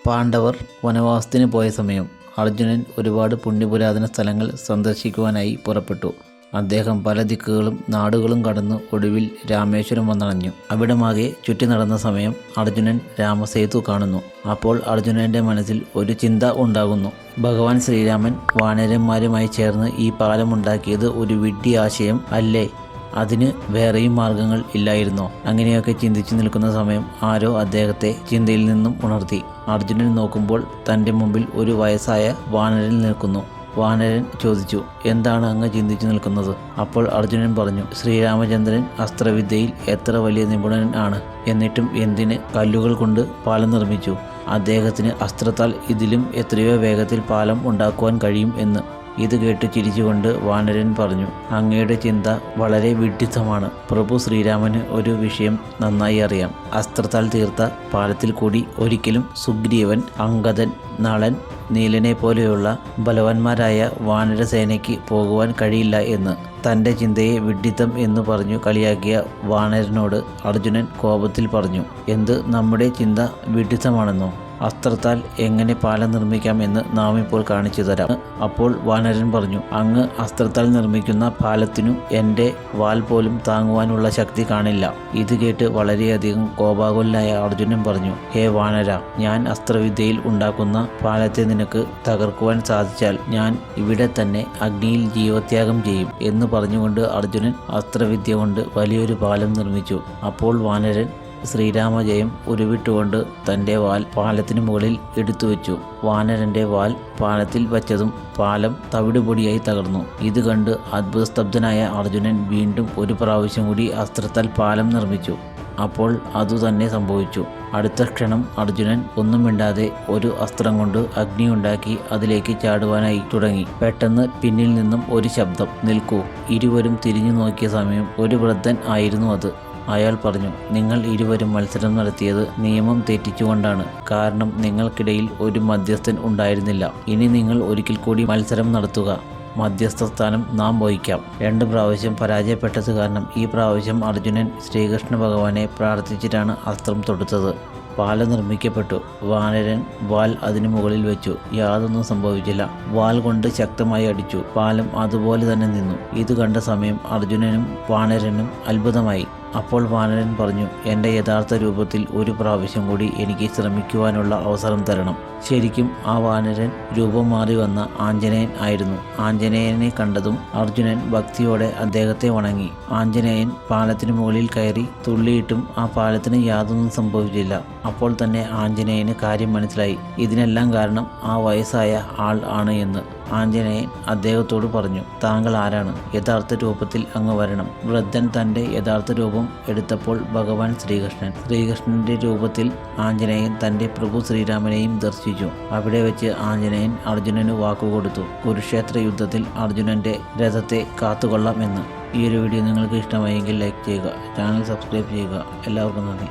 പാണ്ഡവർ വനവാസത്തിന് പോയ സമയം അർജുനൻ ഒരുപാട് പുണ്യപുരാതന സ്ഥലങ്ങൾ സന്ദർശിക്കുവാനായി പുറപ്പെട്ടു. അദ്ദേഹം പല ദിക്കുകളും നാടുകളും കടന്ന് ഒടുവിൽ രാമേശ്വരം വന്നണഞ്ഞു. അവിടമാകെ ചുറ്റി നടന്ന സമയം അർജുനൻ രാമസേതു കാണുന്നു. അപ്പോൾ അർജുനൻ്റെ മനസ്സിൽ ഒരു ചിന്ത ഉണ്ടാകുന്നു. ഭഗവാൻ ശ്രീരാമൻ വാനരന്മാരുമായി ചേർന്ന് ഈ പാലമുണ്ടാക്കിയത് ഒരു വിഡ്ഢി ആശയം അല്ലേ? അതിന് വേറെയും മാർഗങ്ങൾ ഇല്ലായിരുന്നോ? അങ്ങനെയൊക്കെ ചിന്തിച്ചു നിൽക്കുന്ന സമയം ആരോ അദ്ദേഹത്തെ ചിന്തയിൽ നിന്നും ഉണർത്തി. അർജുനൻ നോക്കുമ്പോൾ തൻ്റെ മുമ്പിൽ ഒരു വയസ്സായ വാനരൻ നിൽക്കുന്നു. വാനരൻ ചോദിച്ചു, എന്താണ് അങ്ങ് ചിന്തിച്ചു നിൽക്കുന്നത്? അപ്പോൾ അർജുനൻ പറഞ്ഞു, ശ്രീരാമചന്ദ്രൻ അസ്ത്രവിദ്യയിൽ എത്ര വലിയ നിപുണൻ ആണ്, എന്നിട്ടും എന്തിന് കല്ലുകൾ കൊണ്ട് പാലം നിർമ്മിച്ചു? അദ്ദേഹത്തിന് അസ്ത്രത്താൽ ഇതിലും എത്രയോ വേഗത്തിൽ പാലം ഉണ്ടാക്കുവാൻ കഴിയും എന്ന്. ഇത് കേട്ട് ചിരിച്ചുകൊണ്ട് വാനരൻ പറഞ്ഞു, അങ്ങയുടെ ചിന്ത വളരെ വിഡ്ഢിത്തമാണ്. പ്രഭു ശ്രീരാമന് ഒരു വിഷയം നന്നായി അറിയാം. അസ്ത്രത്താൽ തീർത്ത പാലത്തിൽ കൂടി ഒരിക്കലും സുഗ്രീവൻ, അംഗദൻ, നളൻ, നീലനെ പോലെയുള്ള ബലവാന്മാരായ വാനരസേനയ്ക്ക് പോകുവാൻ കഴിയില്ല എന്ന്. തൻ്റെ ചിന്തയെ വിഡ്ഢിത്തം എന്ന് പറഞ്ഞു കളിയാക്കിയ വാനരനോട് അർജുനൻ കോപത്തിൽ പറഞ്ഞു, എന്ത് നമ്മുടെ ചിന്ത വിഡ്ഢിത്തമാണെന്നോ? അസ്ത്രത്താൽ എങ്ങനെ പാലം നിർമ്മിക്കാം എന്ന് നാം ഇപ്പോൾ കാണിച്ചു തരാം. അപ്പോൾ വാനരൻ പറഞ്ഞു, അങ്ങ് അസ്ത്രത്താൽ നിർമ്മിക്കുന്ന പാലത്തിനു എൻ്റെ വാൽ പോലും താങ്ങുവാനുള്ള ശക്തി കാണില്ല. ഇത് കേട്ട് വളരെയധികം കോപാകുലനായ അർജുനൻ പറഞ്ഞു, ഹേ വാനര, ഞാൻ അസ്ത്രവിദ്യയിൽ ഉണ്ടാക്കുന്ന പാലത്തെ നിനക്ക് തകർക്കുവാൻ സാധിച്ചാൽ ഞാൻ ഇവിടെ തന്നെ അഗ്നിയിൽ ജീവത്യാഗം ചെയ്യും എന്ന് പറഞ്ഞുകൊണ്ട് അർജുനൻ അസ്ത്രവിദ്യ കൊണ്ട് വലിയൊരു പാലം നിർമ്മിച്ചു. അപ്പോൾ വാനരൻ ശ്രീരാമജയം ഉരുവിട്ടുകൊണ്ട് തൻ്റെ വാൽ പാലത്തിന് മുകളിൽ എടുത്തു വെച്ചു. വാനരൻ്റെ വാൽ പാലത്തിൽ വച്ചതും പാലം തവിടുപൊടിയായി തകർന്നു. ഇത് കണ്ട് അത്ഭുതസ്തബ്ധനായ അർജുനൻ വീണ്ടും ഒരു പ്രാവശ്യം കൂടി അസ്ത്രത്താൽ പാലം നിർമ്മിച്ചു. അപ്പോൾ അതുതന്നെ സംഭവിച്ചു. അടുത്ത ക്ഷണം അർജുനൻ ഒന്നും മിണ്ടാതെ ഒരു അസ്ത്രം കൊണ്ട് അഗ്നി ഉണ്ടാക്കി അതിലേക്ക് ചാടുവാനായി തുടങ്ങി. പെട്ടെന്ന് പിന്നിൽ നിന്നും ഒരു ശബ്ദം, നിൽക്കൂ. ഇരുവരും തിരിഞ്ഞു നോക്കിയ സമയം ഒരു വൃദ്ധൻ ആയിരുന്നു അത്. അയാൾ പറഞ്ഞു, നിങ്ങൾ ഇരുവരും മത്സരം നടത്തിയത് നിയമം തെറ്റിച്ചുകൊണ്ടാണ്. കാരണം നിങ്ങൾക്കിടയിൽ ഒരു മധ്യസ്ഥൻ ഉണ്ടായിരുന്നില്ല. ഇനി നിങ്ങൾ ഒരിക്കൽ കൂടി മത്സരം നടത്തുക. മധ്യസ്ഥ സ്ഥാനം നാം വഹിക്കാം. 2 പ്രാവശ്യം പരാജയപ്പെട്ടത് കാരണം ഈ പ്രാവശ്യം അർജുനൻ ശ്രീകൃഷ്ണ ഭഗവാനെ പ്രാർത്ഥിച്ചിട്ടാണ് അസ്ത്രം തൊടുത്തത്. പാലം നിർമ്മിക്കപ്പെട്ടു. വാനരൻ വാൽ അതിനു മുകളിൽ വെച്ചു. യാതൊന്നും സംഭവിച്ചില്ല. വാൽ കൊണ്ട് ശക്തമായി അടിച്ചു. പാലം അതുപോലെ തന്നെ നിന്നു. ഇത് കണ്ട സമയം അർജുനനും വാനരനും അത്ഭുതമായി. അപ്പോൾ വാനരൻ പറഞ്ഞു, എൻ്റെ യഥാർത്ഥ രൂപത്തിൽ ഒരു പ്രാവശ്യം കൂടി എനിക്ക് ശ്രമിക്കുവാനുള്ള അവസരം തരണം. ശരിക്കും ആ വാനരൻ രൂപം മാറി വന്ന ആഞ്ജനേയൻ ആയിരുന്നു. ആഞ്ജനേയനെ കണ്ടതും അർജുനൻ ഭക്തിയോടെ അദ്ദേഹത്തെ വണങ്ങി. ആഞ്ജനേയൻ പാലത്തിന് മുകളിൽ കയറി തുള്ളിയിട്ടും ആ പാലത്തിന് യാതൊന്നും സംഭവിച്ചില്ല. അപ്പോൾ തന്നെ ആഞ്ജനേയന് കാര്യം മനസ്സിലായി. ഇതിനെല്ലാം കാരണം ആ വയസ്സായ ആൾ ആണ് എന്ന്. ആഞ്ജനേയൻ അദ്ദേഹത്തോട് പറഞ്ഞു, താങ്കൾ ആരാണ്? യഥാർത്ഥ രൂപത്തിൽ അങ്ങ് വരണം. വൃദ്ധൻ തൻ്റെ യഥാർത്ഥ രൂപം എടുത്തപ്പോൾ ഭഗവാൻ ശ്രീകൃഷ്ണന്റെ രൂപത്തിൽ ആഞ്ജനേയൻ തൻ്റെ പ്രഭു ശ്രീരാമനെയും ദർശിച്ചു. അവിടെ വെച്ച് ആഞ്ജനേയൻ അർജുനന് വാക്കുകൊടുത്തു, കുരുക്ഷേത്ര യുദ്ധത്തിൽ അർജുനന്റെ രഥത്തെ കാത്തുകൊള്ളാം എന്ന്. ഈ ഒരു വീഡിയോ നിങ്ങൾക്ക് ഇഷ്ടമായെങ്കിൽ ലൈക്ക് ചെയ്യുക, ചാനൽ സബ്സ്ക്രൈബ് ചെയ്യുക. എല്ലാവർക്കും നന്ദി.